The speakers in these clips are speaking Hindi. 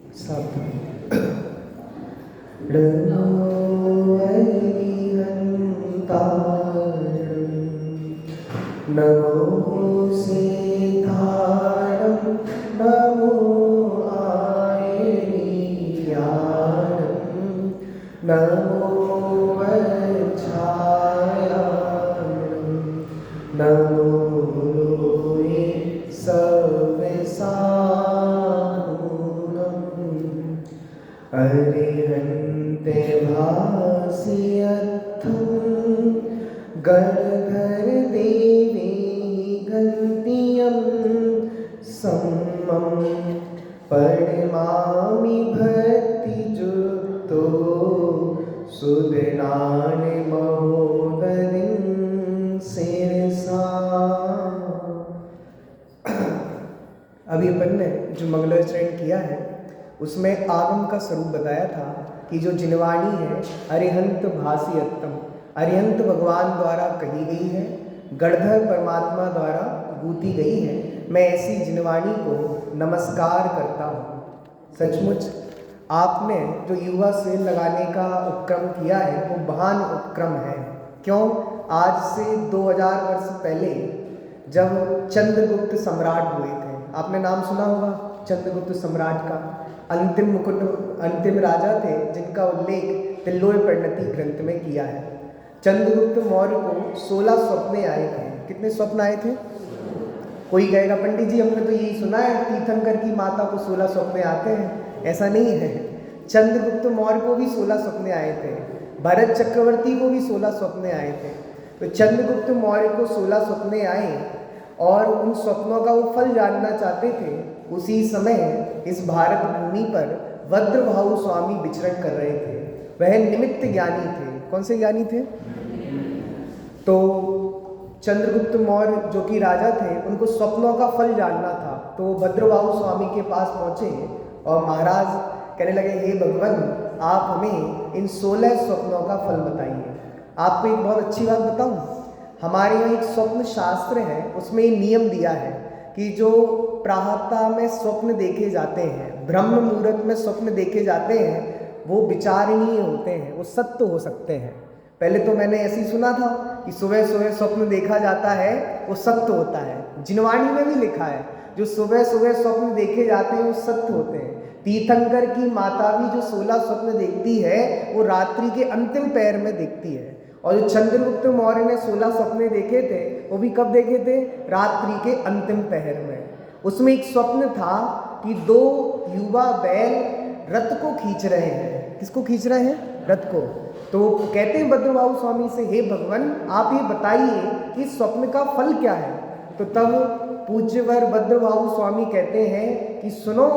सब नमो अरिहन्ताणं नमो सीताणं नमो आयनीयाणं नमो वज्रायाणं नमो लोये सव्यसानूनम् अरिहन्ते भास्यर्थं गणधर देवी गन्तियं सम्मं परिमामि भक्तियुक्तो सुदिनानि महोदधिं शिरसा। अभी अपन ने जो मंगलाचरण किया है उसमें आगम का स्वरूप बताया था कि जो जिनवाणी है अरिहंत भास्यत्तम, अरिहंत भगवान द्वारा कही गई है, गणधर परमात्मा द्वारा गूंथी गई है। मैं ऐसी जिनवाणी को नमस्कार करता हूँ। सचमुच आपने जो युवा सेल लगाने का उपक्रम किया है वो महान उपक्रम है। क्यों? आज से 2000 वर्ष पहले जब चंद्रगुप्त सम्राट हुए थे, आपने नाम सुना होगा चंद्रगुप्त सम्राट का। अंतिम राजा थे जिनका उल्लेख तिल्लोय परिणति ग्रंथ में किया है। चंद्रगुप्त मौर्य को 16 स्वप्न आए थे। कितने स्वप्न आए थे? कोई कहेगा पंडित जी हमने तो यही सुना है तीर्थंकर की माता को 16 स्वप्न आते हैं। ऐसा नहीं है। चंद्रगुप्त मौर्य को भी 16 स्वप्न आए थे, भरत चक्रवर्ती को भी 16 स्वप्न आए थे। तो चंद्रगुप्त मौर्य को 16 स्वप्न आए और उन स्वप्नों का वो फल जानना चाहते थे। उसी समय इस भारत भूमि पर भद्रभाहु स्वामी विचरण कर रहे थे। वह निमित्त ज्ञानी थे। कौन से ज्ञानी थे? तो चंद्रगुप्त मौर्य जो कि राजा थे उनको स्वप्नों का फल जानना था। तो वो भद्रभाहु स्वामी के पास पहुँचे और महाराज कहने लगे, हे भगवान आप हमें इन 16 स्वप्नों का फल बताइए। आपको एक बहुत अच्छी बात बताऊँ, हमारे यहाँ एक स्वप्न शास्त्र है, उसमें ये नियम दिया है कि जो प्रातः में स्वप्न देखे जाते हैं, ब्रह्म मुहूर्त में स्वप्न देखे जाते हैं, वो विचारणीय होते हैं, वो सत्य हो सकते हैं। पहले तो मैंने ऐसे ही सुना था कि सुबह सुबह स्वप्न देखा जाता है वो सत्य होता है। जिनवाणी में भी लिखा है जो सुबह सुबह स्वप्न देखे जाते हैं वो सत्य होते हैं। तीर्थंकर की माता भी जो 16 स्वप्न देखती है वो रात्रि के अंतिम पहर में देखती है। और जो चंद्रगुप्त मौर्य ने 16 सपने देखे थे वो भी कब देखे थे? रात्रि के अंतिम पहर में। उसमें एक स्वप्न था कि 2 युवा बैल रथ को खींच रहे हैं। किसको खींच रहे हैं? रथ को। तो कहते हैं भद्रभाहु स्वामी से, हे भगवान आप ये बताइए कि स्वप्न का फल क्या है। तो तब पूज्यवर भद्रभाहु स्वामी कहते हैं कि सुनो,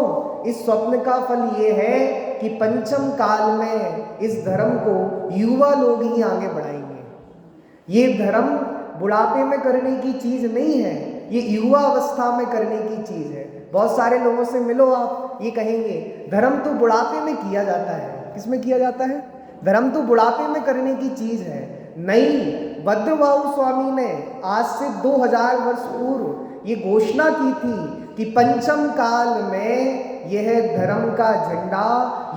इस स्वप्न का फल ये है कि पंचम काल में इस धर्म को युवा लोग ही आगे बढ़ाएंगे। ये धर्म बुढ़ापे में करने की चीज़ नहीं है, ये युवा अवस्था में करने की चीज़ है। बहुत सारे लोगों से मिलो आप, ये कहेंगे धर्म तो बुढ़ापे में किया जाता है। किसमें किया जाता है? धर्म तो बुढ़ापे में करने की चीज़ है। नहीं, भद्रभाहु स्वामी ने आज से 2000 वर्ष पूर्व ये घोषणा की थी कि पंचम काल में यह धर्म का झंडा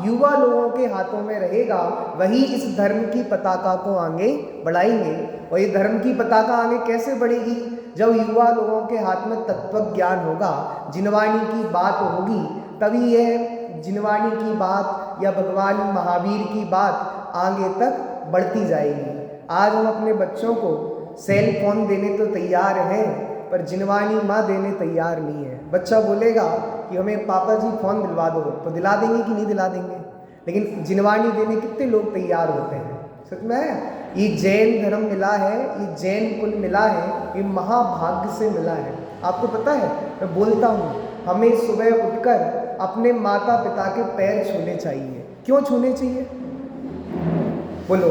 युवा लोगों के हाथों में रहेगा, वही इस धर्म की पताका को आगे बढ़ाएंगे। और ये धर्म की पताका आगे कैसे बढ़ेगी? जब युवा लोगों के हाथ में तत्व ज्ञान होगा, जिनवाणी की बात होगी, तभी यह जिनवाणी की बात या भगवान महावीर की बात आगे तक बढ़ती जाएगी। आज हम अपने बच्चों को सेल फोन देने तो तैयार हैं पर जिनवाणी माँ देने तैयार नहीं है। बच्चा बोलेगा कि हमें पापा जी फ़ोन दिलवा दो, तो दिला देंगे कि नहीं दिला देंगे? लेकिन जिनवाणी देने कितने लोग तैयार होते हैं? सच में है। ये जैन धर्म मिला है, ये जैन कुल मिला है, ये महाभाग्य से मिला है। आपको पता है, मैं बोलता हूँ हमें सुबह उठकर अपने माता पिता के पैर छूने चाहिए। क्यों छूने चाहिए? बोलो।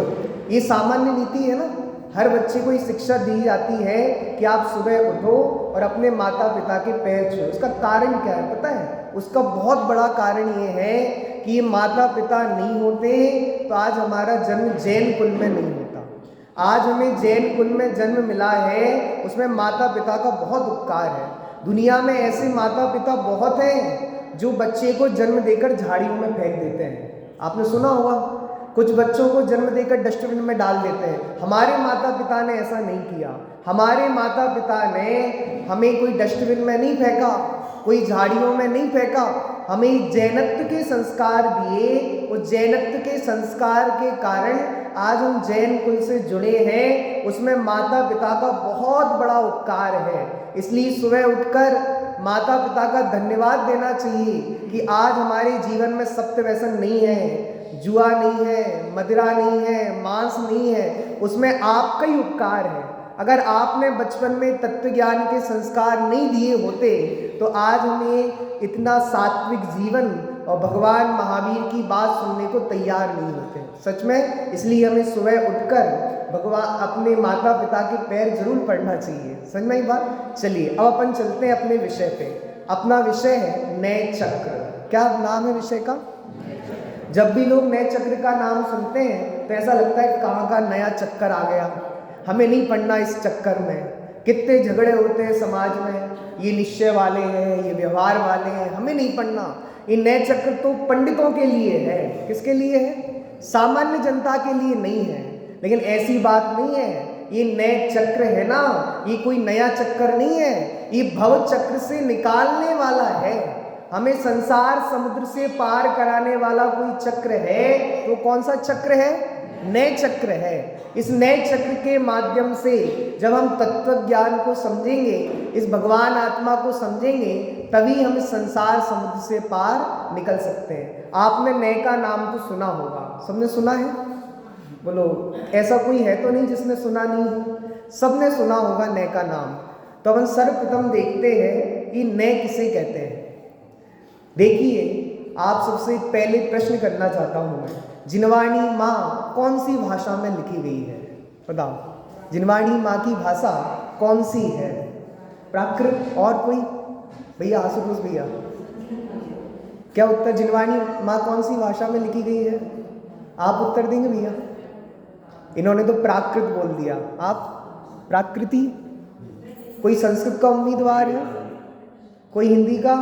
ये सामान्य नीति है ना, हर बच्चे को ये शिक्षा दी जाती है कि आप सुबह उठो और अपने माता पिता के पैर छुओ। उसका कारण क्या है पता है? उसका बहुत बड़ा कारण ये है कि ये माता पिता नहीं होते तो आज हमारा जन्म जैन कुल में नहीं होता। आज हमें जैन कुल में जन्म मिला है, उसमें माता पिता का बहुत उपकार है। दुनिया में ऐसे माता पिता बहुत हैं जो बच्चे को जन्म देकर झाड़ियों में फेंक देते हैं। आपने सुना होगा, कुछ बच्चों को जन्म देकर डस्टबिन में डाल देते हैं। हमारे माता पिता ने ऐसा नहीं किया। हमारे माता पिता ने हमें कोई डस्टबिन में नहीं फेंका, कोई झाड़ियों में नहीं फेंका, हमें जैनत्व के संस्कार दिए। वो जैनत्व के संस्कार के कारण आज हम जैन कुल से जुड़े हैं। उसमें माता पिता का बहुत बड़ा उपकार है। इसलिए सुबह उठकर माता पिता का धन्यवाद देना चाहिए कि आज हमारे जीवन में सत्य व्यसन नहीं है, जुआ नहीं है, मदिरा नहीं है, मांस नहीं है, उसमें आपका ही उपकार है। अगर आपने बचपन में तत्व ज्ञान के संस्कार नहीं दिए होते तो आज हमें इतना सात्विक जीवन और भगवान महावीर की बात सुनने को तैयार नहीं होते, सच में। इसलिए हमें सुबह उठकर भगवान अपने माता पिता के पैर जरूर पड़ना चाहिए, समझ में ये बात। चलिए अब अपन चलते हैं अपने विषय पे। अपना विषय है नए चक्र। क्या नाम है विषय का? जब भी लोग नए चक्र का नाम सुनते हैं तो ऐसा लगता है कहाँ का नया चक्कर आ गया, हमें नहीं पढ़ना इस चक्कर में। कितने झगड़े होते हैं समाज में, ये निश्चय वाले हैं, ये व्यवहार वाले हैं, हमें नहीं पढ़ना। ये नए चक्र तो पंडितों के लिए है। किसके लिए है? सामान्य जनता के लिए नहीं है। लेकिन ऐसी बात नहीं है, ये नए चक्र है ना, ये कोई नया चक्कर नहीं है, ये भव चक्र से निकालने वाला है। हमें संसार समुद्र से पार कराने वाला कोई चक्र है तो कौन सा चक्र है? नए चक्र है। इस नए चक्र के माध्यम से जब हम तत्व ज्ञान को समझेंगे, इस भगवान आत्मा को समझेंगे, तभी हम इस संसार समुद्र से पार निकल सकते हैं। आपने नए का नाम तो सुना होगा, सबने सुना है? बोलो, ऐसा कोई है तो नहीं जिसने सुना नहीं? सबने सुना होगा नए का नाम। तो अपन सर्वप्रथम देखते हैं कि नए किसे कहते हैं। देखिए, आप सबसे पहले प्रश्न करना चाहता हूं मैं, जिनवाणी माँ कौन सी भाषा में लिखी गई है? बताओ, जिनवाणी माँ की भाषा कौन सी है? प्राकृत? और कोई? भैया आशुतोष भैया, क्या उत्तर? जिनवाणी माँ कौन सी भाषा में लिखी गई है? आप उत्तर देंगे भैया? इन्होंने तो प्राकृत बोल दिया, आप प्राकृति? कोई संस्कृत का उम्मीदवार है? कोई हिंदी का,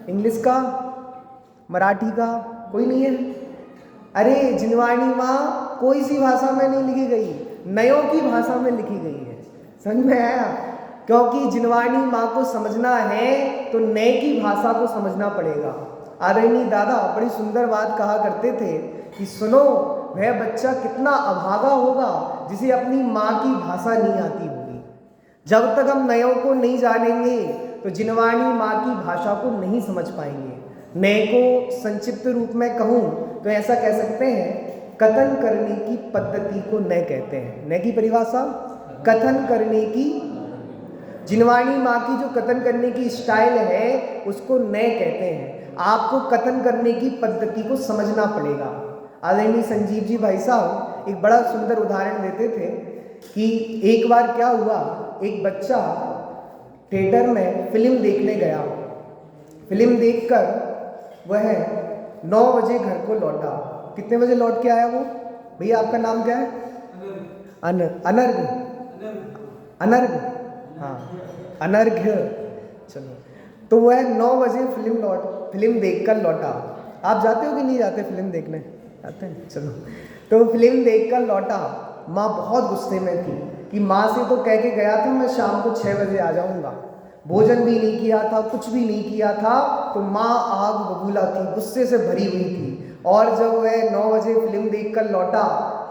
इंग्लिश का, मराठी का? कोई नहीं है? अरे जिनवाणी माँ कोई सी भाषा में नहीं लिखी गई, नयों की भाषा में लिखी गई है। समझ में आया? क्योंकि जिनवाणी माँ को समझना है तो नए की भाषा को समझना पड़ेगा। आदरणीय दादा बड़ी सुंदर बात कहा करते थे कि सुनो, वह बच्चा कितना अभागा होगा जिसे अपनी माँ की भाषा नहीं आती होगी। जब तक हम नयों को नहीं जानेंगे तो जिनवाणी माँ की भाषा को नहीं समझ पाएंगे। नए को संक्षिप्त रूप में कहूँ तो ऐसा कह सकते हैं, कथन करने की पद्धति को नए कहते हैं। नए की परिभाषा कथन करने की, जिनवाणी माँ की जो कथन करने की स्टाइल है उसको नए कहते हैं। आपको कथन करने की पद्धति को समझना पड़ेगा। आदरणीय संजीव जी भाई साहब एक बड़ा सुंदर उदाहरण देते थे कि एक बार क्या हुआ, एक बच्चा थिएटर में फिल्म देखने गया। फिल्म देखकर वह 9 बजे घर को लौटा। कितने बजे लौट के आया वो? भैया आपका नाम क्या है? अनर्घ। अनर्घ, हाँ, अनर्घ। चलो, तो वह 9 बजे फिल्म देखकर लौटा। आप जाते हो कि नहीं जाते फिल्म देखने? जाते हैं। चलो, तो फिल्म देखकर लौटा। माँ बहुत गुस्से में थी कि माँ से तो कह के गया था मैं शाम को 6 बजे आ जाऊँगा, भोजन भी नहीं किया था, कुछ भी नहीं किया था। तो माँ आग बबूला थी, गुस्से से भरी हुई थी। और जब वह 9 बजे फिल्म देखकर लौटा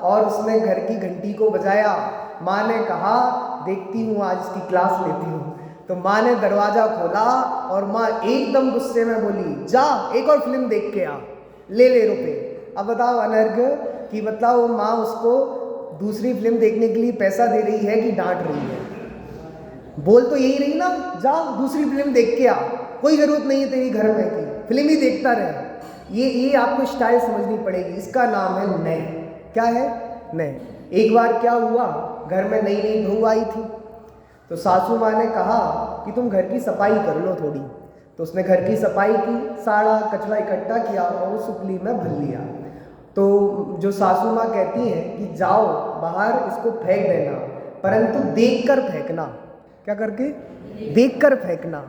और उसने घर की घंटी को बजाया, माँ ने कहा देखती हूँ आज इसकी क्लास लेती हूँ। तो माँ ने दरवाज़ा खोला और माँ एकदम गुस्से में बोली, जा एक और फिल्म देख के आ, ले रुपए। अब बताओ अनर्घ कि बताओ माँ उसको दूसरी फिल्म देखने के लिए पैसा दे रही है कि डांट रही है? बोल तो यही रही ना, जा दूसरी फिल्म देख के आ, कोई ज़रूरत नहीं है तेरी घर में की, फिल्म ही देखता रहे। ये आपको स्टाइल समझनी पड़ेगी। इसका नाम है नए। क्या है? नए। एक बार क्या हुआ, घर में नई नई बहू आई थी तो सासू माँ ने कहा कि तुम घर की सफाई कर लो थोड़ी। तो उसने घर की सफाई की, सारा कचरा इकट्ठा किया और उस सुपली में भर लिया। तो जो सासू माँ कहती हैं कि जाओ बाहर इसको फेंक देना, परंतु देख कर फेंकना। क्या करके? देख कर फेंकना।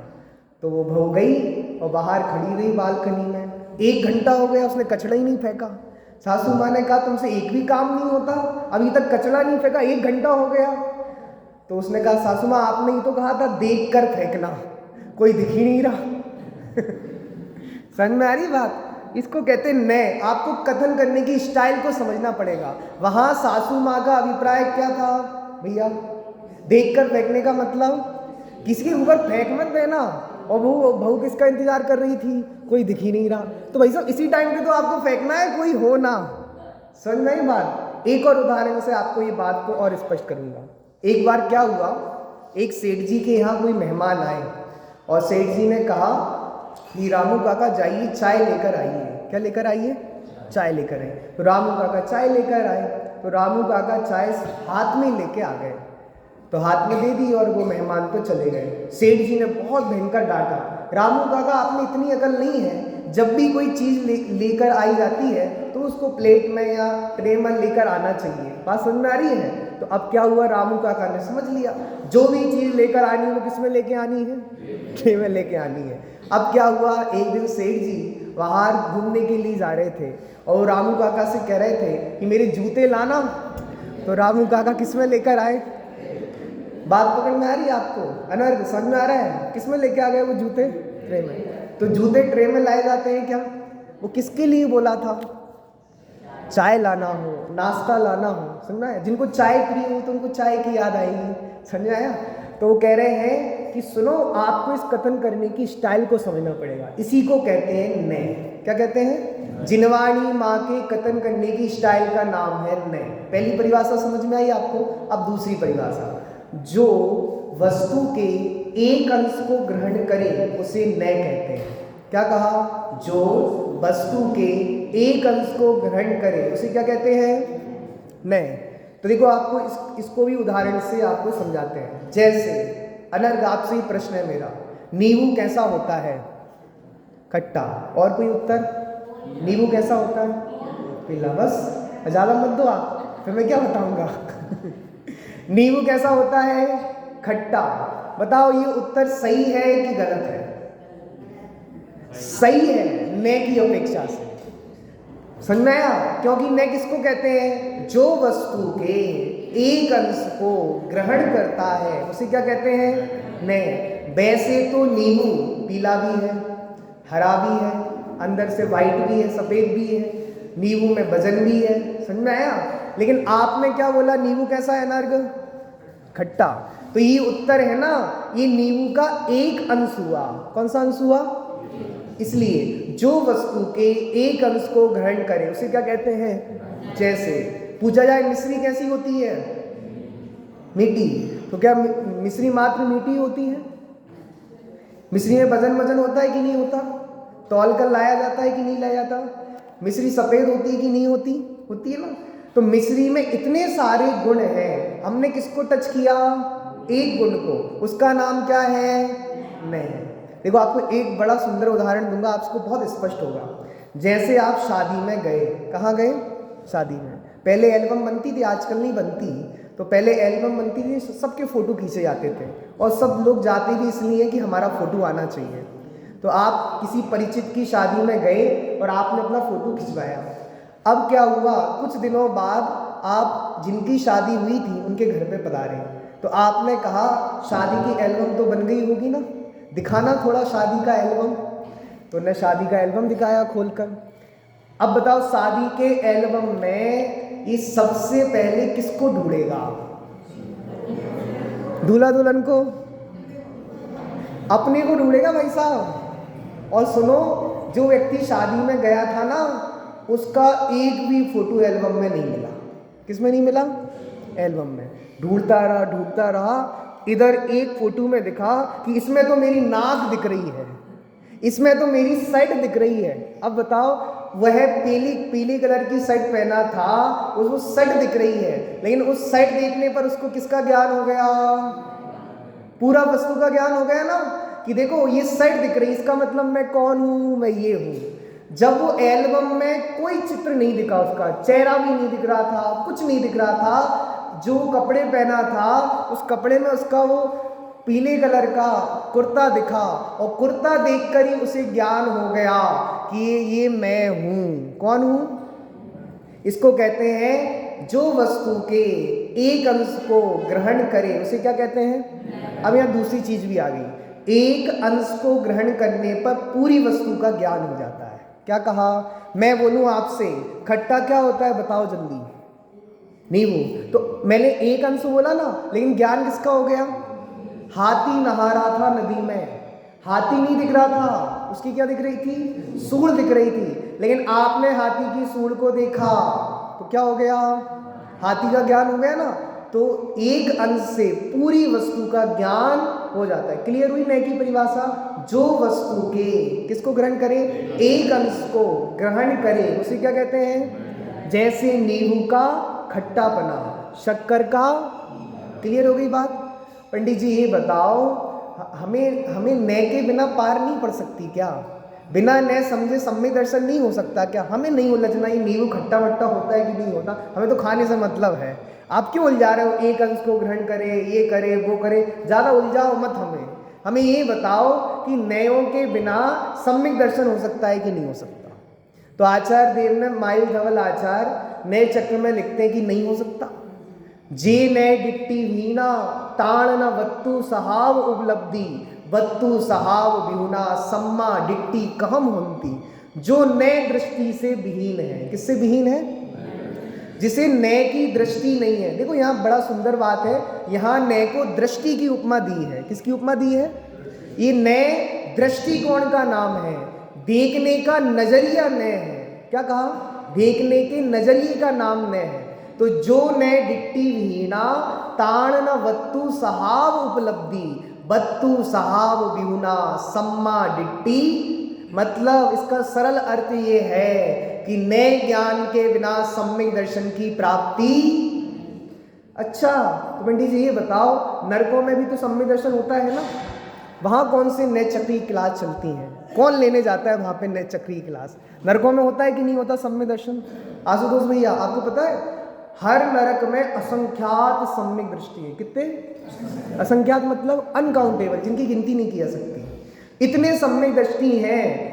तो वो बहू गई और बाहर खड़ी रही बालकनी में। 1 घंटा हो गया, उसने कचड़ा ही नहीं फेंका। सासू माँ ने कहा तुमसे एक भी काम नहीं होता, अभी तक कचड़ा नहीं फेंका, 1 घंटा हो गया। तो उसने कहा सासू माँ आपने ही तो कहा था देख कर फेंकना, कोई दिख ही नहीं रहा। समझ में आ रही बात? इसको कहते हैं नय। आपको कथन करने की स्टाइल को समझना पड़ेगा। वहां सासू माँ का अभिप्राय क्या था भैया? देखकर फेंकने का मतलब किसी के ऊपर फेंक मत देना। और वो बहू किसका इंतजार कर रही थी? कोई दिख ही नहीं रहा। तो भाई साहब इसी टाइम पे तो आपको फेंकना है, कोई हो ना। समझ में आई बात? एक और उदाहरण से आपको ये बात को और स्पष्ट करूंगा। एक बार क्या हुआ, एक सेठ जी के यहाँ कोई मेहमान आए और सेठ जी ने कहा कि रामू काका जाइए चाय लेकर आइए। क्या लेकर आइए? चाय लेकर आए। तो रामू काका चाय लेकर आए। तो रामू काका चाय हाथ में लेके आ गए, तो हाथ में दे दी और वो मेहमान तो चले गए। सेठ जी ने बहुत भयंकर डांटा, रामू काका आपने इतनी अकल नहीं है, जब भी कोई चीज़ लेकर आई जाती है तो उसको प्लेट में या ट्रे में लेकर आना चाहिए। बात समझ में आ रही है? तो अब क्या हुआ, रामू काका ने समझ लिया जो भी चीज़ लेकर आनी है वो किस में लेके आनी है? ट्रे में लेके आनी है। अब क्या हुआ, एक दिन सेठ जी बाहर घूमने के लिए जा रहे थे और रामू काका से कह रहे थे कि मेरे जूते लाना। तो रामू काका किस में लेकर आए? बात पकड़ में आ रही है आपको? अनर्ग समझ में आ रहा है? किस में लेके आ गए वो जूते? ट्रे में। तो जूते ट्रे में लाए जाते हैं क्या? वो किसके लिए बोला था? चाय लाना हो, नाश्ता लाना हो, समझना है? जिनको चाय प्रिय हो तो उनको चाय की याद आएगी। समझ आया? तो वो कह रहे हैं कि सुनो, आपको इस कथन करने की स्टाइल को समझना पड़ेगा। इसी को कहते हैं नय। क्या कहते हैं? जिनवाणी माँ के कथन करने की स्टाइल का नाम है नय। पहली परिभाषा समझ में आई आपको? अब दूसरी परिभाषा, जो वस्तु के एक अंश को ग्रहण करे उसे नय कहते हैं। क्या कहा? जो वस्तु के एक अंश को ग्रहण करे उसे क्या कहते हैं? नय। तो देखो आपको इसको भी उदाहरण से आपको समझाते हैं। जैसे अनर्ग आपसे ही प्रश्न है मेरा, नींबू कैसा होता है? खट्टा। और कोई उत्तर? नींबू कैसा होता है? पीला। बस, ज़्यादा मत दो आप, फिर मैं क्या बताऊंगा। नींबू कैसा होता है? खट्टा। बताओ ये उत्तर सही है कि गलत है? सही है, ने की अपेक्षा से। समझ में आया? क्योंकि ने किसको कहते हैं? जो वस्तु के एक अंश को ग्रहण करता है उसे क्या कहते हैं? ने। वैसे तो नींबू पीला भी है, हरा भी है, अंदर से व्हाइट भी है, सफेद भी है, नींबू में वजन भी है। समझ में आया? लेकिन आपने क्या बोला? नींबू कैसा है अनर्ग? खट्टा। तो ये उत्तर है ना, ये नींबू का एक अंश हुआ। कौन सा अंश हुआ? इसलिए जो वस्तु के एक अंश को ग्रहण करे उसे क्या कहते हैं? जैसे पूछा जाए मिश्री कैसी होती है? मीठी। तो क्या मिश्री मात्र मीठी होती है? मिश्री में वजन होता है कि नहीं होता? तौल कर लाया जाता है कि नहीं लाया जाता? मिश्री सफ़ेद होती है कि नहीं होती? होती है ना। तो मिश्री में इतने सारे गुण हैं, हमने किसको टच किया? एक गुण को। उसका नाम क्या है? नहीं। देखो आपको एक बड़ा सुंदर उदाहरण दूंगा, आपको बहुत स्पष्ट होगा। जैसे आप शादी में गए, कहाँ गए? शादी में। पहले एल्बम बनती थी, आजकल नहीं बनती। तो पहले एल्बम बनती थी, सबके फ़ोटो खींचे जाते थे और सब लोग जाते भी इसलिए कि हमारा फ़ोटो आना चाहिए। तो आप किसी परिचित की शादी में गए और आपने अपना फ़ोटो खिंचवाया। अब क्या हुआ, कुछ दिनों बाद आप जिनकी शादी हुई थी उनके घर पे पधारे, तो आपने कहा शादी की एल्बम तो बन गई होगी ना, दिखाना थोड़ा शादी का एल्बम। तो ने शादी का एल्बम दिखाया खोलकर। अब बताओ शादी के एल्बम में ये सबसे पहले किसको ढूंढेगा? दूल्हा दुल्हन को? अपने को ढूंढेगा भाई साहब। और सुनो, जो व्यक्ति शादी में गया था ना, उसका एक भी फोटो एल्बम में नहीं मिला। किस में नहीं मिला? एल्बम में। ढूंढता रहा, इधर एक फोटो में दिखा कि इसमें तो मेरी नाक दिख रही है, इसमें तो मेरी शर्ट दिख रही है। अब बताओ, वह पीली कलर की शर्ट पहना था, उसको शर्ट दिख रही है, लेकिन उस शर्ट देखने पर उसको किसका ज्ञान हो गया? पूरा वस्तु का ज्ञान हो गया ना, कि देखो ये शर्ट दिख रही, इसका मतलब मैं कौन हूँ? मैं ये हूँ। जब वो एल्बम में कोई चित्र नहीं दिखा, उसका चेहरा भी नहीं दिख रहा था, कुछ नहीं दिख रहा था, जो कपड़े पहना था उस कपड़े में उसका वो पीले कलर का कुर्ता दिखा और कुर्ता देखकर ही उसे ज्ञान हो गया कि ये मैं हूँ। कौन हूँ? इसको कहते हैं जो वस्तु के एक अंश को ग्रहण करे उसे क्या कहते हैं? अब यहाँ दूसरी चीज भी आ गई। एक अंश को ग्रहण करने पर पूरी वस्तु का ज्ञान हो जाता है। क्या कहा? मैं बोलूं आपसे खट्टा क्या होता है बताओ जल्दी। नींबू। तो मैंने एक अंश बोला ना, लेकिन ज्ञान किसका हो गया? हाथी नहा रहा था नदी में, हाथी नहीं दिख रहा था, उसकी क्या दिख रही थी? सूंड दिख रही थी। लेकिन आपने हाथी की सूंड को देखा तो क्या हो गया? हाथी का ज्ञान हो गया ना। तो एक अंश से पूरी वस्तु का ज्ञान हो जाता है। क्लियर हुई नए की परिभाषा? जो वस्तु के किसको ग्रहण करे? एक अंश को ग्रहण करे उसे क्या कहते हैं? जैसे नींबू का खट्टापना, शक्कर का। क्लियर हो गई बात? पंडित जी ये बताओ, हमें नए के बिना पार नहीं पड़ सकती क्या? बिना नए समझे सम्यक दर्शन नहीं हो सकता क्या? हमें नहीं उलझना ये नींबू खट्टा वट्टा होता है कि नहीं होता, हमें तो खाने से मतलब है। आप क्यों उलझा रहे हो? एक अंश को ग्रहण करे, ये करे, वो करे, ज़्यादा उलझाओ मत हमें ये बताओ कि नयों के बिना सम्यक दर्शन हो सकता है कि नहीं हो सकता? तो आचार्य देव ने माइल धवल आचार्य नए चक्र में लिखते हैं कि नहीं हो सकता। जे नए डिट्टी वीणा ताण न वत्तु सहाव उपलब्धि वत्तु सहाव विहुना सम्मा डिट्टी कहम होती। जो नए दृष्टि से विहीन है। किससे विहीन है? जिसे नए की दृष्टि नहीं है। देखो यहाँ बड़ा सुंदर बात है, यहाँ नए को दृष्टि की उपमा दी है। किसकी उपमा दी है? ये नए दृष्टिकोण का नाम है, देखने का नजरिया नए है। क्या कहा? देखने के नजरिए का नाम नए है। तो जो नए डिट्टी विहीना ताण न वत्तु सहाव उपलब्धि वत्तु सहाव विहुना सम्मा डिट्टी। मतलब इसका सरल अर्थ ये है कि नए ज्ञान के बिना सम्यक दर्शन की प्राप्ति। अच्छा तो पंडित जी ये बताओ, नरकों में भी तो सम्यक दर्शन होता है ना? वहाँ कौन से नए चक्री क्लास चलती हैं? कौन लेने जाता है वहाँ पे नए चक्री क्लास? नरकों में होता है कि नहीं होता सम्यक दर्शन? आशुतोष भैया आपको पता है हर नरक में असंख्यात सम्यक दृष्टि है। कितने? असंख्यात मतलब अनकाउंटेबल, जिनकी गिनती नहीं की जा सकती। इतने सम्यक दृष्टि हैं,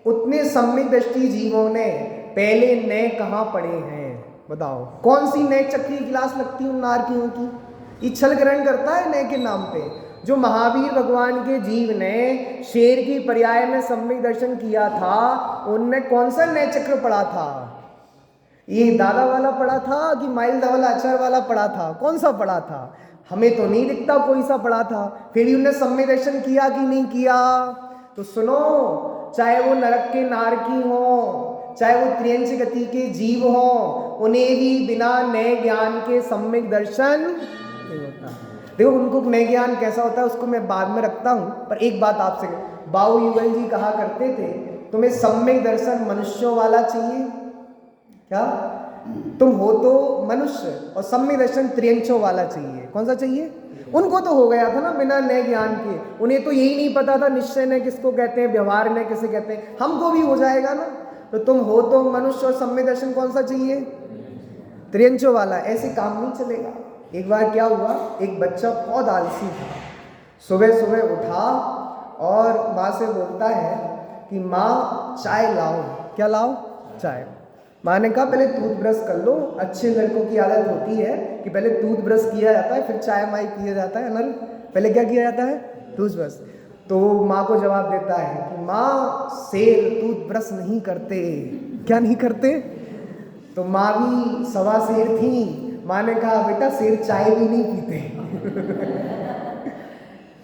उतने सम्यक दृष्टि जीवों ने पहले नए कहाँ पढ़े हैं बताओ? कौन सी नए चक्री क्लास लगती है उन नारकियों की? ये छल ग्रहण करता है नए के नाम पे। जो महावीर भगवान के जीव ने शेर की पर्याय में सम्यक दर्शन किया था, उनने कौन सा नए चक्र पढ़ा था? ये दादा वाला पढ़ा था कि माइल धवल आचार्य वाला पढ़ा था? कौन सा पढ़ा था? हमें तो नहीं दिखता कोई सा पढ़ा था। फिर भी उन्हें सम्यक दर्शन किया कि नहीं किया? तो सुनो, चाहे वो नरक के नारकी हो, चाहे वो त्रियंच गति के जीव हो, उन्हें भी बिना नए ज्ञान के सम्यक दर्शन नहीं होता। देखो उनको नए ज्ञान कैसा होता है उसको मैं बाद में रखता हूँ, पर एक बात आपसे, बाबू युगल जी कहा करते थे तुम्हें सम्यक दर्शन मनुष्यों वाला चाहिए क्या? तुम हो तो मनुष्य और सम्यक दर्शन त्रियंचों वाला चाहिए। कौन सा चाहिए? उनको तो हो गया था ना बिना नए ज्ञान के, उन्हें तो यही नहीं पता था निश्चय ने किसको कहते हैं, व्यवहार ने किसे कहते हैं। हमको भी हो जाएगा ना। तो तुम हो तो मनुष्य और सम्यक दर्शन कौन सा चाहिए? त्रियंचों वाला। ऐसे काम नहीं चलेगा। एक बार क्या हुआ, एक बच्चा बहुत आलसी था। सुबह सुबह उठा और माँ से बोलता है कि माँ चाय लाओ। क्या लाओ? चाय। माँ ने कहा पहले टूथब्रश कर लो। अच्छे लड़कों की आदत होती है कि पहले टूथब्रश किया जाता है फिर चाय माई पिया जाता है ना। पहले क्या किया जाता है? टूथब्रश। तो माँ को जवाब देता है कि माँ शेर टूथब्रश नहीं करते। क्या नहीं करते? तो माँ भी सवा शेर थी। माँ ने कहा बेटा शेर चाय भी नहीं पीते।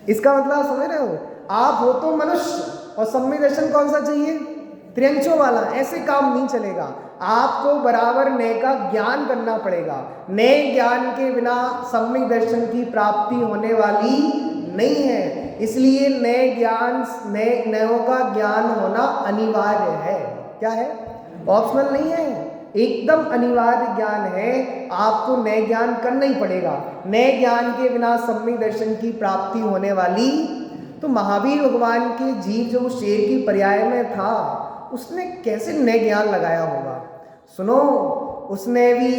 इसका मतलब समझ रहे हो? आप हो तो मनुष्य और सम्यक दर्शन कौन सा चाहिए? त्रियंचों वाला। ऐसे काम नहीं चलेगा। आपको बराबर नए का ज्ञान करना पड़ेगा। नए ज्ञान के बिना सम्यक दर्शन की प्राप्ति होने वाली नहीं है। इसलिए नए ज्ञान, नयों का ज्ञान होना अनिवार्य है। क्या है? ऑप्शनल नहीं है, एकदम अनिवार्य ज्ञान है। आपको नए ज्ञान करना ही पड़ेगा। नए ज्ञान के बिना सम्यक दर्शन की प्राप्ति होने वाली। तो महावीर भगवान के जीव जो शेर की पर्याय में था, उसने कैसे नए ज्ञान लगाया होगा? सुनो, उसने भी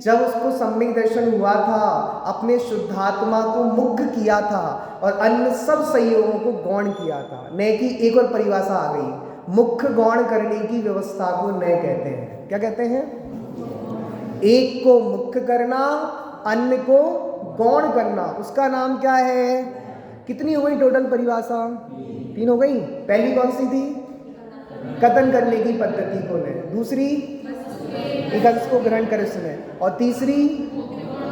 जब उसको सम्यक दर्शन हुआ था, अपने शुद्धात्मा को मुग्ध किया था और अन्य सब संयोगों को गौण किया था। नय की एक और परिभाषा आ गई, मुख्य गौण करने की व्यवस्था को नय कहते हैं। क्या कहते हैं? एक को मुख्य करना, अन्य को गौण करना, उसका नाम क्या है? कितनी हो गई टोटल परिभाषा? 3 हो गई। पहली कौन सी थी? कथन करने की पद्धति को नय, दूसरी एक अंश को ग्रहण करे उसने, और तीसरी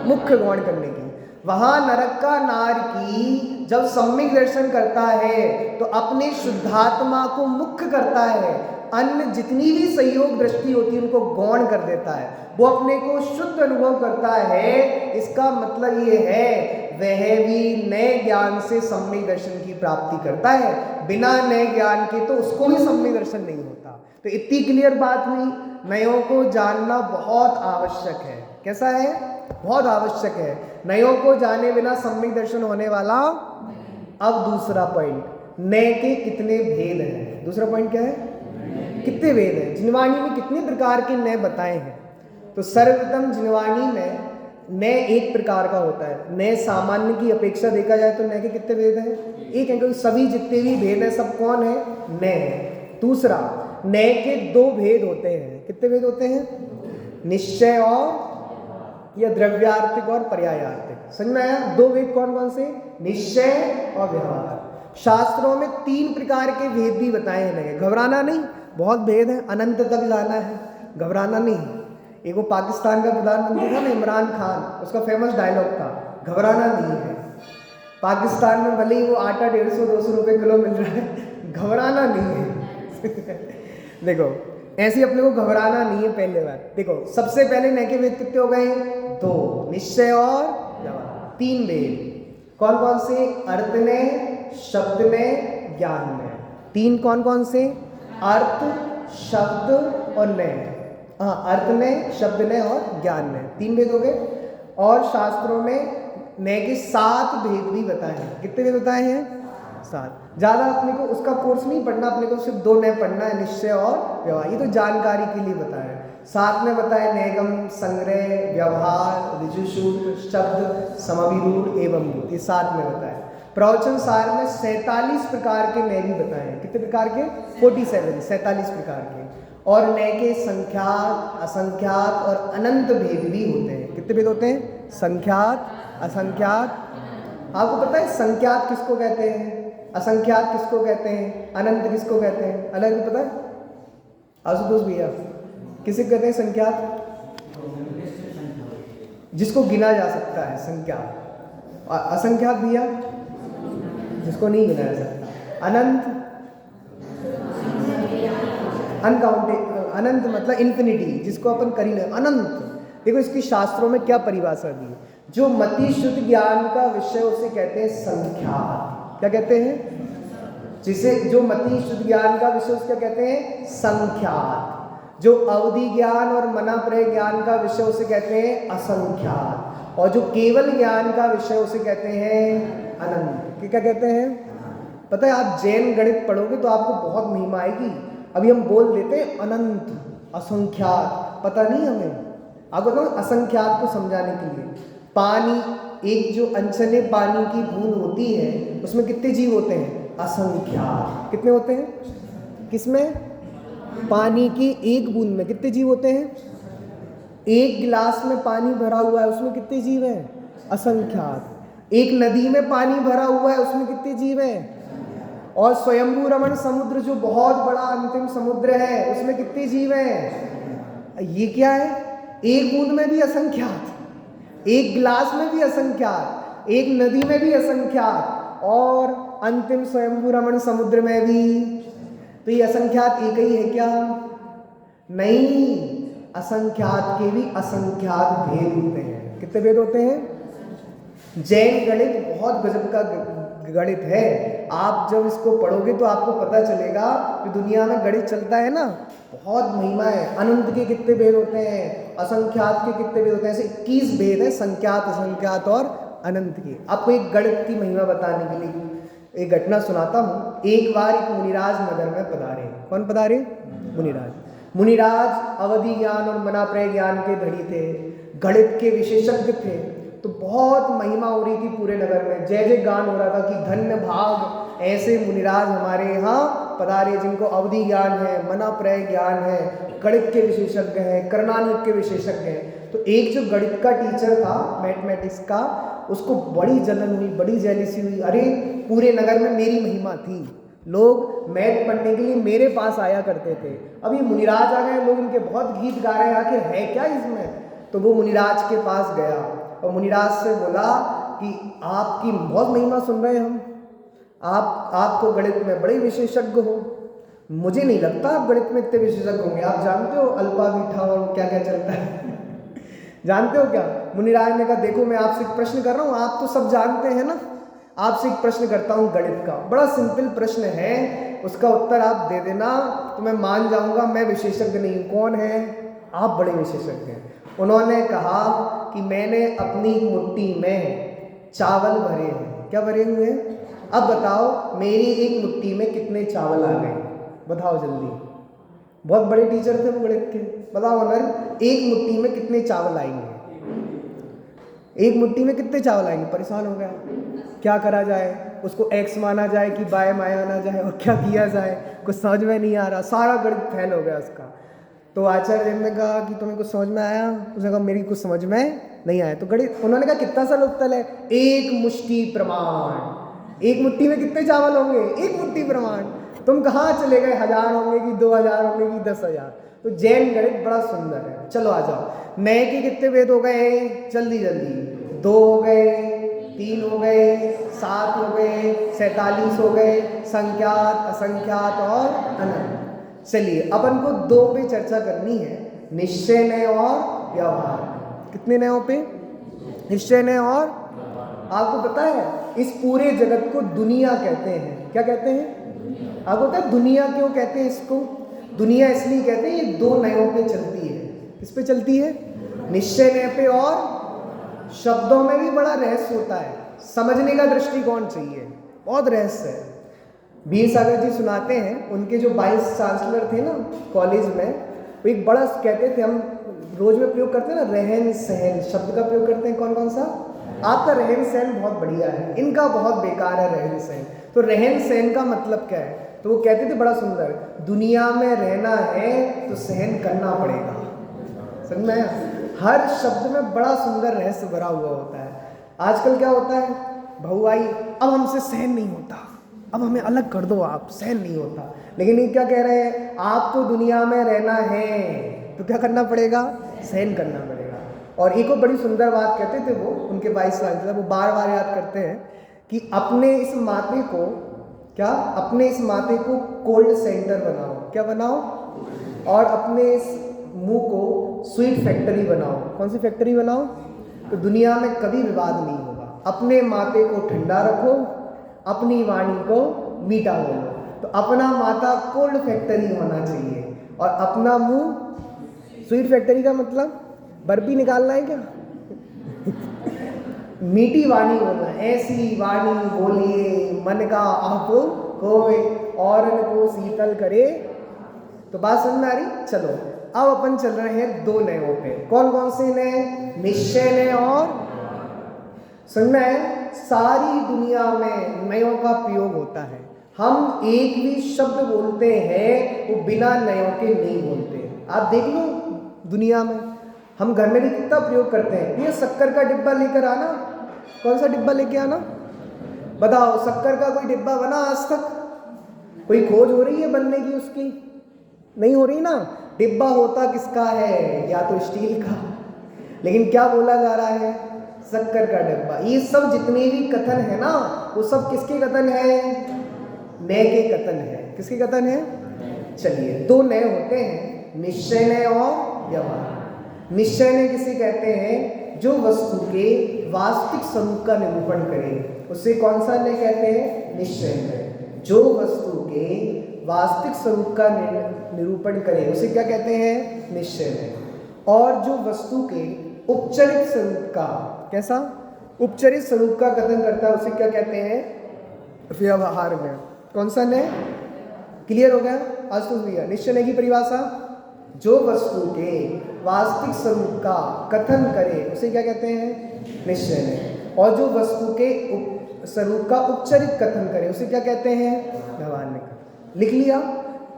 मुख्य गौण करने की। वहां नरक का नार की जब सम्यक दर्शन करता है तो अपने शुद्धात्मा को मुख्य करता है, अन्य जितनी भी संयोग दृष्टि होती है उनको गौण कर देता है, वो अपने को शुद्ध अनुभव करता है। इसका मतलब ये है वह भी नए ज्ञान से सम्यक दर्शन की प्राप्ति करता है, बिना नए ज्ञान के तो उसको भी सम्यक दर्शन नहीं होता। तो इतनी क्लियर बात हुई, नयों को जानना बहुत आवश्यक है। कैसा है? बहुत आवश्यक है। नयों को जाने बिना सम्यक दर्शन होने वाला। अब दूसरा पॉइंट, नय के कितने भेद हैं? दूसरा पॉइंट क्या है? कितने भेद हैं? जिनवाणी में कितने प्रकार के नय बताए हैं? तो सर्वप्रथम जिनवाणी में नय एक प्रकार का होता है। नय सामान्य की अपेक्षा देखा जाए तो नय के कितने भेद हैं? एक है, क्योंकि सभी जितने भी भेद हैं सब कौन है? नय है। दूसरा, नय के 2 भेद होते हैं। कितने भेद होते हैं? निश्चय और या द्रव्यार्थिक और पर्यायार्थिक। समझ में आया? 2 भेद कौन कौन से? निश्चय और व्यवहार। शास्त्रों में 3 प्रकार के भेद भी बताए हैं। घबराना नहीं, बहुत भेद है, अनंत तक जाना है, घबराना नहीं। एक वो पाकिस्तान का प्रधानमंत्री था ना, इमरान खान, उसका फेमस डायलॉग था, घबराना नहीं है। पाकिस्तान में भले ही वो आटा 150-200 रुपये किलो मिल रहा है, घबराना नहीं है। देखो, ऐसे अपने को घबराना नहीं है। पहले बात देखो, सबसे पहले नय के भेद कितने हो गए? 2, निश्चय और व्यवहार। 3 भेद कौन कौन से? अर्थ ने, शब्द ने, ज्ञान ने। 3 कौन कौन से? अर्थ, शब्द और नय। हाँ, अर्थ में, शब्द ने और ज्ञान ने, 3 भेद हो गए। और शास्त्रों में नय के 7 भेद भी बताए हैं। कितने भेद बताए हैं? 7। ज़्यादा अपने को उसका कोर्स नहीं पढ़ना, अपने को सिर्फ 2 नय पढ़ना है, निश्चय और व्यवहार। ये तो जानकारी के लिए बताया है। 7 में बताए नैगम, संग्रह, व्यवहार, ऋजुसूत्र, शब्द, समभिरूढ़ एवं भूत। ये 7 में बताया। प्रवचन सार में 47 प्रकार के नय भी बताए हैं। कितने प्रकार के? 47 प्रकार के। और नय के संख्यात, असंख्यात और अनंत भेद भी होते हैं। कितने भेद होते हैं? संख्यात, असंख्यात। आपको पता है संख्यात किसको कहते हैं, असंख्यात किसको कहते हैं, अनंत किसको कहते हैं? अलग पता है? आशुतोष भैया, किसे कहते हैं संख्यात? जिसको गिना जा सकता है संख्यात। असंख्यात भैया, जिसको नहीं गिना जा सकता। अनंत, अनकाउंटेड। अनंत मतलब इन्फिनिटी, जिसको अपन कर ही नहीं, अनंत। देखो इसकी शास्त्रों में क्या परिभाषा दी है। जो मति शुद्ध ज्ञान का विषय उसे कहते हैं संख्यात। क्या कहते हैं? जिसे जो मति शुद्ध ज्ञान का विषय उसका कहते हैं संख्यात। जो अवधि ज्ञान और मनाप्रय ज्ञान का विषय उसे कहते हैं असंख्यात। और जो केवल ज्ञान का विषय उसे कहते हैं अनंत। क्या कहते हैं? पता है, आप जैन गणित पढ़ोगे तो आपको बहुत महिमा आएगी। अभी हम बोल देते हैं अनंत, असंख्यात, पता नहीं हमें। आपको बताऊं असंख्यात को समझाने के लिए, पानी, एक जो अनचने पानी की बूंद होती है उसमें कितने जीव होते हैं? असंख्यात। कितने होते हैं? किसमें? पानी की एक बूंद में कितने जीव होते हैं? एक गिलास में पानी भरा हुआ है उसमें कितने जीव हैं? असंख्यात। एक नदी में पानी भरा हुआ है उसमें कितने जीव हैं? और स्वयंभू रमण समुद्र जो बहुत बड़ा अंतिम समुद्र है उसमें कितने जीव हैं? ये क्या है? एक बूंद में भी असंख्यात, एक गिलास में भी असंख्यात, एक नदी में भी असंख्यात, और अंतिम स्वयंभू रमण समुद्र में भी। तो ये असंख्यात एक ही है क्या? नहीं, असंख्यात के भी असंख्यात भेद होते हैं। कितने भेद होते हैं? जैन गणित बहुत गजब का गणित है। आप जब इसको पढ़ोगे तो आपको पता चलेगा कि दुनिया में गणित चलता है ना, बहुत महिमा है। अनंत के कितने भेद होते हैं, असंख्यात के कितने भेद होते हैं, ऐसे 21 भेद है, संख्यात, असंख्यात और अनंत के। आपको एक गणित की महिमा बताने के लिए एक घटना सुनाता हूँ। एक बार एक मुनिराज नगर में पधारे। कौन पधारे? मुनिराज। मुनिराज अवधि ज्ञान और मनाप्रय ज्ञान के धड़ी थे। गणित के विशेषज्ञ थे। तो बहुत महिमा हो रही थी पूरे नगर में, जय जय गान हो रहा था कि धन्य भाग ऐसे मुनिराज हमारे यहाँ पधारे जिनको अवधि ज्ञान है, मना प्रय ज्ञान है, गणित के विशेषज्ञ हैं, करणानुग के विशेषज्ञ हैं। तो एक जो गणित का टीचर था मैथमेटिक्स का, उसको बड़ी जलन हुई, बड़ी जेलिसी हुई। अरे पूरे नगर में मेरी महिमा थी, लोग मैथ पढ़ने के लिए मेरे पास आया करते थे, अब ये मुनिराज आ गए, लोग इनके बहुत गीत गा रहे हैं, आखिर है क्या इसमें। तो वो मुनिराज के पास गया और मुनिराज से बोला कि आपकी बहुत महिमा सुन रहे हैं हम, आपको गणित में बड़े विशेषज्ञ हो, मुझे नहीं लगता आप गणित में इतने विशेषज्ञ होंगे। आप जानते हो अल्पा बीटा और क्या क्या चलता है जानते हो क्या। मुनिराज ने कहा देखो मैं आपसे एक प्रश्न कर रहा हूँ, आप तो सब जानते हैं ना, आपसे एक प्रश्न करता हूँ गणित का, बड़ा सिंपल प्रश्न है, उसका उत्तर आप दे देना तो मैं मान जाऊंगा मैं विशेषज्ञ नहीं हूँ। कौन है आप? बड़े विशेषज्ञ हैं। उन्होंने कहा कि मैंने अपनी मुट्ठी में चावल भरे हैं। क्या भरे हुए हैं? अब बताओ मेरी एक मुट्ठी में कितने चावल आ गए, बताओ जल्दी। बहुत बड़े टीचर थे वो गणित के। बताओ अनर, एक मुट्ठी में कितने चावल आएंगे? एक मुट्ठी में कितने चावल आएंगे? परेशान हो गया, क्या करा जाए, उसको एक्स माना जाए कि बाय माना जाए, और क्या किया जाए, कुछ समझ में नहीं आ रहा, सारा गणित फेल हो गया उसका। तो आचार्य ने कहा कि तुम्हें कुछ समझ में आया? उसने कहा मेरी कुछ समझ में नहीं आया। तो गणित उन्होंने कहा कितना सा उत्तर है? एक मुट्ठी प्रमाण। एक मुट्ठी में कितने चावल होंगे? एक मुट्ठी प्रमाण। तुम कहाँ चले गए, 1000 होंगे कि 2000 होंगे कि 10,000? तो जैन गणित बड़ा सुंदर है। चलो आ जाओ। नए के कितने वेद हो गए? जल्दी जल्दी। 2 हो गए, 3 हो गए, 7 हो गए, 47 हो गए, संख्यात, असंख्यात और अनंत। चलिए अपन को 2 पे चर्चा करनी है, निश्चय नय और व्यवहार। कितने नयों पे? निश्चय नय और। आपको पता है इस पूरे जगत को दुनिया कहते हैं। क्या कहते हैं? आपको पता है दुनिया क्यों कहते हैं इसको? दुनिया इसलिए कहते हैं ये 2 नयों पे चलती है। किस पे चलती है? निश्चय नय पे। और शब्दों में भी बड़ा रहस्य होता है, समझने का दृष्टिकोण चाहिए, बहुत रहस्य है। वीर सागर जी सुनाते हैं, उनके जो 22 चांसलर थे ना कॉलेज में, वो एक बड़ा कहते थे, हम रोज में प्रयोग करते हैं ना रहन सहन शब्द का प्रयोग करते हैं। कौन कौन सा? आपका रहन सहन बहुत बढ़िया है, इनका बहुत बेकार है रहन सहन। तो रहन सहन का मतलब क्या है? तो वो कहते थे बड़ा सुंदर, दुनिया में रहना है तो सहन करना पड़ेगा। समझ में आया? हर शब्द में बड़ा सुंदर रहस्य भरा हुआ होता है। आजकल क्या होता है, भाऊ आई अब हमसे सहन नहीं होता, अब हमें अलग कर दो, आप सहन नहीं होता। लेकिन ये क्या कह रहे हैं, आपको दुनिया में रहना है तो क्या करना पड़ेगा? सहन करना पड़ेगा। और एक और बड़ी सुंदर बात कहते थे वो, उनके 22 साल वो बार बार याद करते हैं कि अपने इस माथे को अपने इस माथे को कोल्ड सेंटर बनाओ। क्या बनाओ? और अपने इस मुंह को स्वीट फैक्ट्री बनाओ। कौन सी फैक्ट्री बनाओ? तो दुनिया में कभी विवाद नहीं होगा। अपने माथे को ठंडा रखो, अपनी वाणी को मीठा बोलो। तो अपना माथा कोल्ड फैक्ट्री होना चाहिए और अपना मुंह स्वीट फैक्ट्री। का मतलब बर्फी निकालना है क्या? मीठी वाणी बोलना, ऐसी वाणी बोलिए मन का आप होवे और को शीतल करे। तो बात समझ में आ रही? चलो अब अपन चल रहे हैं 2 नयों पे। कौन कौन से नए? निश्चय नय और। समझ में आया? सारी दुनिया में नयों का प्रयोग होता है। हम एक भी शब्द बोलते हैं वो बिना नयों के नहीं बोलते। आप देख लो दुनिया में, हम घर में भी कितना प्रयोग करते हैं। ये शक्कर का डिब्बा लेकर आना। कौन सा डिब्बा लेके आना? बताओ, शक्कर का कोई डिब्बा बना आज तक? कोई खोज हो रही है बनने की? उसकी नहीं हो रही ना। डिब्बा होता किसका है? या तो स्टील का, लेकिन क्या बोला जा रहा है? शक्कर का डिब्बा। ये सब जितने भी कथन है ना, वो सब किसके कथन है? नय के कथन है। किसके कथन है? चलिए 2 नय होते हैं, निश्चय नय और व्यवहार। निश्चय नय किसे कहते हैं? जो वस्तु के वास्तविक स्वरूप का निरूपण करे, उसे कौन सा नय कहते हैं? निश्चय नय। जो वस्तु के वास्तविक स्वरूप का निरूपण करे उसे क्या कहते हैं? निश्चय नय। और जो वस्तु के उपचरित स्वरूप का, कैसा? उपचरित स्वरूप का कथन करता है उसे क्या कहते हैं? व्यवहार में। कौन सा नय? क्लियर हो गया? आज तो भैया निश्चय नय की परिभाषा जो वस्तु के वास्तविक स्वरूप का कथन करे उसे क्या कहते हैं? निश्चय ने। और जो वस्तु के स्वरूप का उपचारित कथन करे उसे क्या कहते हैं? व्यवहार ने। लिख लिया?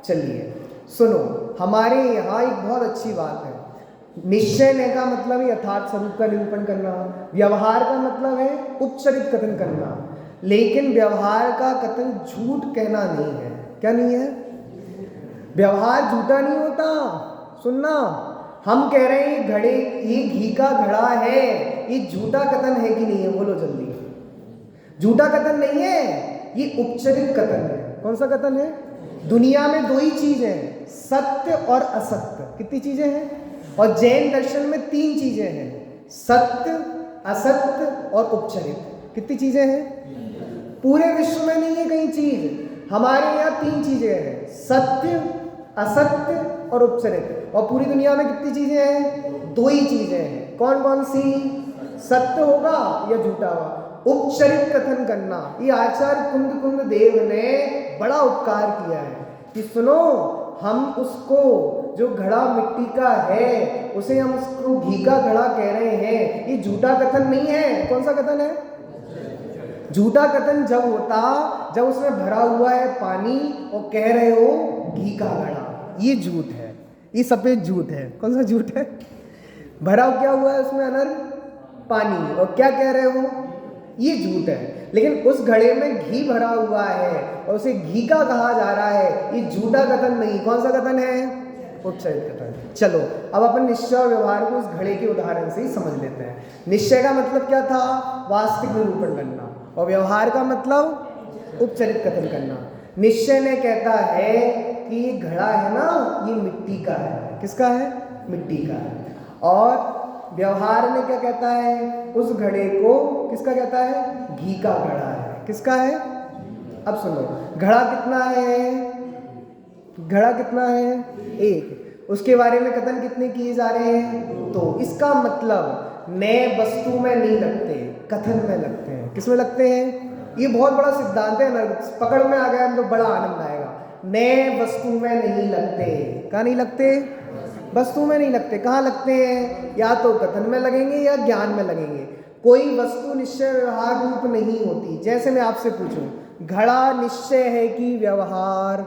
चलिए सुनो, हमारे यहाँ एक बहुत अच्छी बात है। निश्चय ने का मतलब है यथार्थ स्वरूप का निरूपण करना, व्यवहार का मतलब है उपचारित कथन करना। लेकिन व्यवहार का कथन झूठ कहना नहीं है। क्या नहीं है? व्यवहार झूठा नहीं होता। सुनना, हम कह रहे हैं घड़े, ये घी का घड़ा है, ये झूठा कथन है कि नहीं है? बोलो जल्दी। झूठा कथन नहीं है, ये उपचारित कथन है। कौन सा कथन है? दुनिया में दो ही चीज है, सत्य और असत्य। कितनी चीजें हैं? और जैन दर्शन में 3 चीजें हैं, सत्य, असत्य और उपचारित। कितनी चीजें हैं? पूरे विश्व में नहीं है कहीं चीज, हमारे यहाँ 3 चीजें हैं, सत्य, असत्य और उपचारित। और पूरी दुनिया में कितनी चीजें हैं? 2 ही चीजें हैं। कौन कौन सी? सत्य होगा या झूठा होगा। उपचारित कथन करना, ये आचार्य कुंद कुंद देव ने बड़ा उपकार किया है कि सुनो, हम उसको जो घड़ा मिट्टी का है उसे हम उसको घी का घड़ा कह रहे हैं, ये झूठा कथन नहीं है। कौन सा कथन है? झूठा कथन जब होता जब उसमें भरा हुआ है पानी और कह रहे हो घी का घड़ा, ये झूठ है, ये सफेद झूठ है। कौन सा झूठ है? भरा क्या हुआ है उसमें अनर पानी और क्या कह रहे हो, ये झूठ है। लेकिन उस घड़े में घी भरा हुआ है और उसे घी का कहा जा रहा है, ये झूठा कथन नहीं। कौन सा कथन है? उपचारित कथन। चलो अब अपन निश्चय और व्यवहार को उस घड़े के उदाहरण से ही समझ लेते हैं। निश्चय का मतलब क्या था? वास्तविक निरूपण करना। और व्यवहार का मतलब उपचारित कथन करना। निश्चय ने कहता है कि ये घड़ा है ना, ये मिट्टी का है। किसका है? मिट्टी का है। और व्यवहार में क्या कहता है? उस घड़े को किसका कहता है? घी का घड़ा है। किसका है? अब सुनो, घड़ा कितना है? घड़ा कितना है? 1। उसके बारे में कथन कितने किए जा रहे हैं? 2। इसका मतलब नए वस्तु में नहीं लगते, कथन में लगते हैं। किस में लगते हैं? ये बहुत बड़ा सिद्धांत है ना, पकड़ में आ गया हम तो बड़ा आनंद आएगा। नए वस्तु में नहीं लगते। कहाँ नहीं लगते? वस्तु में नहीं लगते। कहाँ लगते हैं? या तो कथन में लगेंगे या ज्ञान में लगेंगे। कोई वस्तु निश्चय व्यवहार रूप नहीं होती। जैसे मैं आपसे पूछूं, घड़ा निश्चय है कि व्यवहार?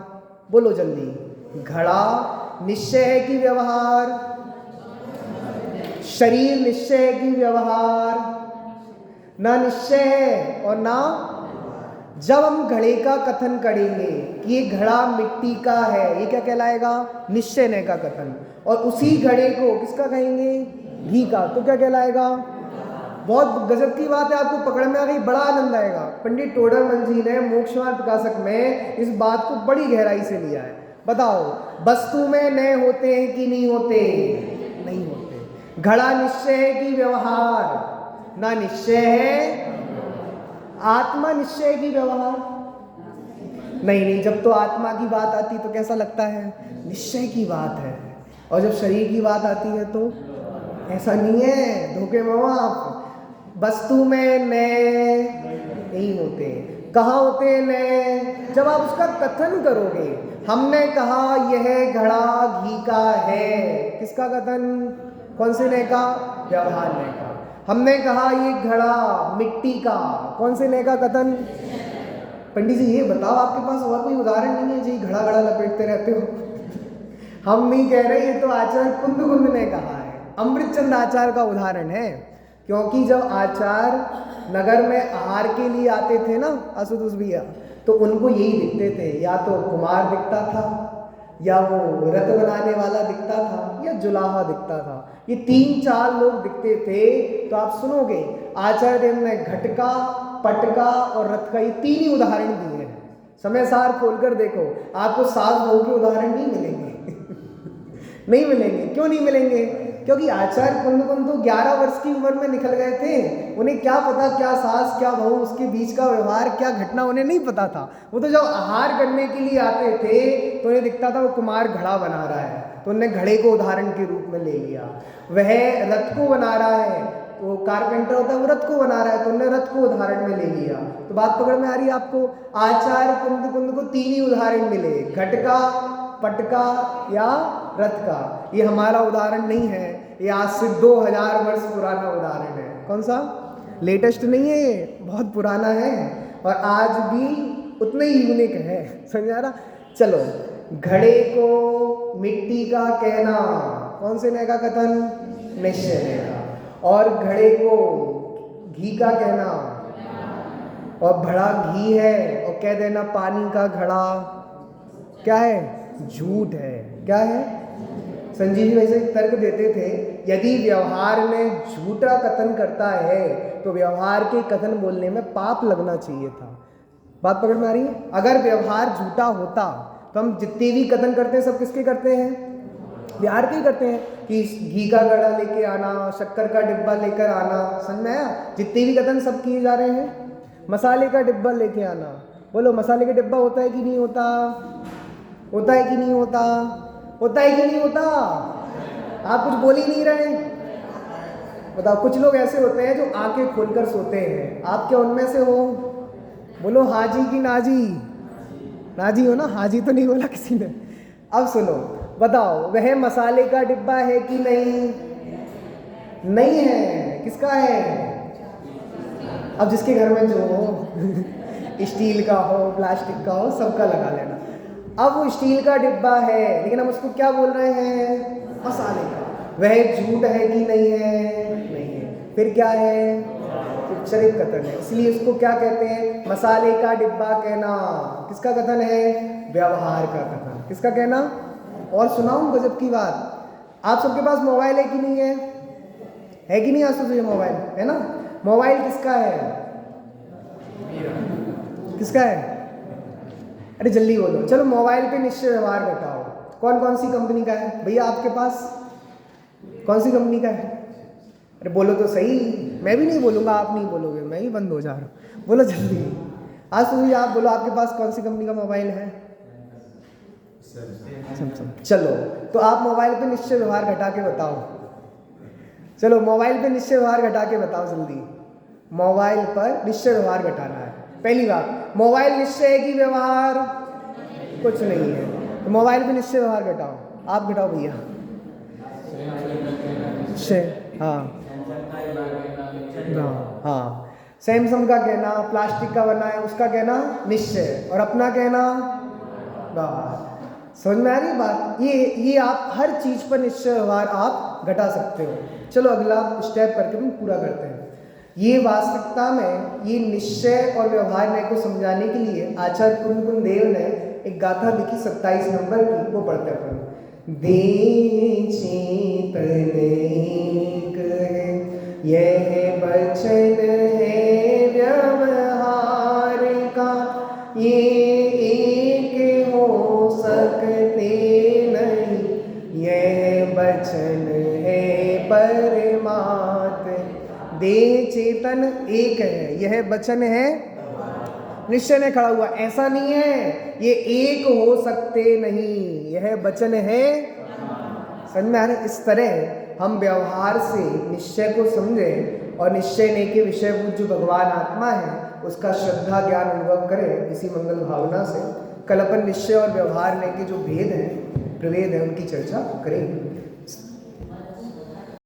बोलो जल्दी। घड़ा निश्चय है कि व्यवहार? शरीर निश्चय है कि व्यवहार? ना निश्चय है और ना। जब हम घड़े का कथन करेंगे कि ये घड़ा मिट्टी का है, ये क्या कहलाएगा? निश्चय ने का कथन। और उसी घड़े को किसका कहेंगे? घी का, तो क्या कहलाएगा? बहुत गजब की बात है, आपको पकड़ में आ गई, बड़ा आनंद आएगा। पंडित टोडरमल जी ने मोक्षमार्ग प्रकाशक में इस बात को बड़ी गहराई से लिया है। बताओ, वस्तु में नए होते हैं कि नहीं होते? नहीं होते। घड़ा निश्चय है कि व्यवहार? ना निश्चय है। आत्मा निश्चय की व्यवहार? नहीं नहीं, जब तो आत्मा की बात आती तो कैसा लगता है? निश्चय की बात है। और जब शरीर की बात आती है तो ऐसा नहीं है, धोखे में हो आप। वस्तु में नए नहीं होते। कहाँ होते हैं नए? जब आप उसका कथन करोगे। हमने कहा यह घड़ा घी का है, किसका कथन? कौन से नए का? व्यवहार नए का। हमने कहा ये घड़ा मिट्टी का, कौन से नए का कथन? पंडित जी ये बताओ, आपके पास और कोई उदाहरण नहीं है जी घड़ा घड़ा लपेटते रहते हो? हम नहीं कह रहे, ये तो आचार्य कुंद कुंद ने कहा है। अमृतचंद आचार्य का उदाहरण है। क्योंकि जब आचार्य नगर में आहार के लिए आते थे ना आशुतोष भैया, तो उनको यही दिखते थे, या तो कुमार दिखता था, या वो रथ बनाने वाला दिखता था, या जुलाहा दिखता था। ये 3-4 लोग दिखते थे। तो आप सुनोगे आचार्य ने घटका, पटका और रथ का ये 3 ही उदाहरण दिए हैं। समय सार खोलकर देखो, आपको सास बहू के उदाहरण नहीं मिलेंगे। नहीं मिलेंगे। क्यों नहीं मिलेंगे? क्योंकि आचार्य कुंद कुंद तो 11 वर्ष की उम्र में निकल गए थे। उन्हें क्या पता क्या सास क्या बहू, उसके बीच का व्यवहार क्या घटना, उन्हें नहीं पता था। वो तो जब आहार करने के लिए आते थे तो उन्हें दिखता था वो कुमार घड़ा बना रहा है, तो उन्होंने घड़े को उदाहरण के रूप में ले लिया। वह रथ को बना रहा है, तो कारपेंटर होता है, वो रथ को बना रहा है, तो उन्होंने रथ को उदाहरण में ले लिया। तो बात पकड़ में आ रही है आपको? आचार्य कुंद कुंद को 3 ही उदाहरण मिले, घटका, पटका या रथ का। ये हमारा उदाहरण नहीं है, ये आज से 2000 वर्ष पुराना उदाहरण है। कौन सा? लेटेस्ट नहीं है, ये बहुत पुराना है और आज भी उतना ही यूनिक है। समझ आ रहा? चलो, घड़े को मिट्टी का कहना, कौन से नय का कथन? निश्चय नय का। और घड़े को घी का कहना, और घड़ा घी है और कह देना पानी का घड़ा क्या है? झूठ है। क्या है? संजीव जी वैसे तर्क देते थे, यदि व्यवहार में झूठा कथन करता है तो व्यवहार के कथन बोलने में पाप लगना चाहिए था। बात पकड़ में आ रही है? अगर व्यवहार झूठा होता तो हम जितने भी कथन करते हैं सब किसके करते हैं? व्यवहार के ही करते हैं कि घी का घड़ा लेके आना, शक्कर का डिब्बा लेकर आना। समझ में आया? जितने भी कथन सब किए जा रहे हैं। मसाले का डिब्बा लेके आना, बोलो मसाले का डिब्बा होता है कि नहीं होता? होता है कि नहीं होता? होता है कि नहीं होता? आप कुछ बोल ही नहीं रहे। बताओ, कुछ लोग ऐसे होते हैं जो आंखें खोलकर सोते हैं, आप क्या उनमें से हो? बोलो हाजी की नाजी? नाजी हो ना? हाजी तो नहीं बोला किसी ने। अब सुनो, बताओ वह मसाले का डिब्बा है कि नहीं? नहीं है। किसका है? अब जिसके घर में जो हो स्टील का हो, प्लास्टिक का हो, सबका लगा लेना। अब वो स्टील का डिब्बा है लेकिन हम उसको क्या बोल रहे हैं? मसाले का। वह झूठ है कि नहीं है? नहीं है। फिर क्या है? उपचरित कथन है, इसलिए उसको क्या कहते हैं? मसाले का डिब्बा कहना किसका कथन है? व्यवहार का कथन। किसका कहना? और सुनाऊं गजब की बात, आप सबके पास मोबाइल है कि नहीं है? है कि नहीं? आज तो मोबाइल है ना? मोबाइल किसका है? किसका है? अरे जल्दी बोलो। चलो, मोबाइल पे निश्चय व्यवहार घटाओ। कौन कौन सी कंपनी का है भैया आपके पास? कौन सी कंपनी का है? अरे बोलो तो सही। मैं भी नहीं बोलूँगा, आप नहीं बोलोगे, मैं ही बंद हो जा रहा हूँ। बोलो जल्दी। आज तो आप बोलो, आपके पास कौन सी कंपनी का मोबाइल है? सैमसंग। चलो, तो आप मोबाइल पे निश्चय व्यवहार घटा के बताओ। चलो, मोबाइल पे निश्चय व्यवहार घटा के बताओ जल्दी। मोबाइल पर निश्चय व्यवहार घटाना है। पहली बात, मोबाइल निश्चय है कि व्यवहार? कुछ नहीं है। तो मोबाइल पे निश्चय व्यवहार घटाओ। आप घटाओ भैया। हाँ हाँ, सैमसंग का कहना, प्लास्टिक का बना है उसका कहना निश्चय, और अपना कहना व्यवहार। समझ में आ रही बात? ये आप हर चीज पर निश्चय व्यवहार आप घटा सकते हो। चलो अगला स्टेप करके हम पूरा करते हैं। ये वास्तविकता में ये निश्चय और व्यवहार नय को समझाने के लिए आचार्य कुंद देव ने एक गाथा लिखी 27 नंबर की, वो पढ़ते हैं अपन। दे चेतन एक है, यह वचन है व्यवहार का, ये एक हो सकते नहीं, यह वचन है परमात्मा। देह चेतन एक है, यह वचन है निश्चय ने खड़ा हुआ। ऐसा नहीं है ये एक हो सकते नहीं, यह वचन है। समझ में आ रहा है? इस तरह हम व्यवहार से निश्चय को समझें और निश्चय ने के विषयभूत जो भगवान आत्मा है उसका श्रद्धा ज्ञान अनुभव करें। इसी मंगल भावना से कल अपन निश्चय और व्यवहार ने के जो भेद हैं, प्रभेद है, उनकी चर्चा करेंगे।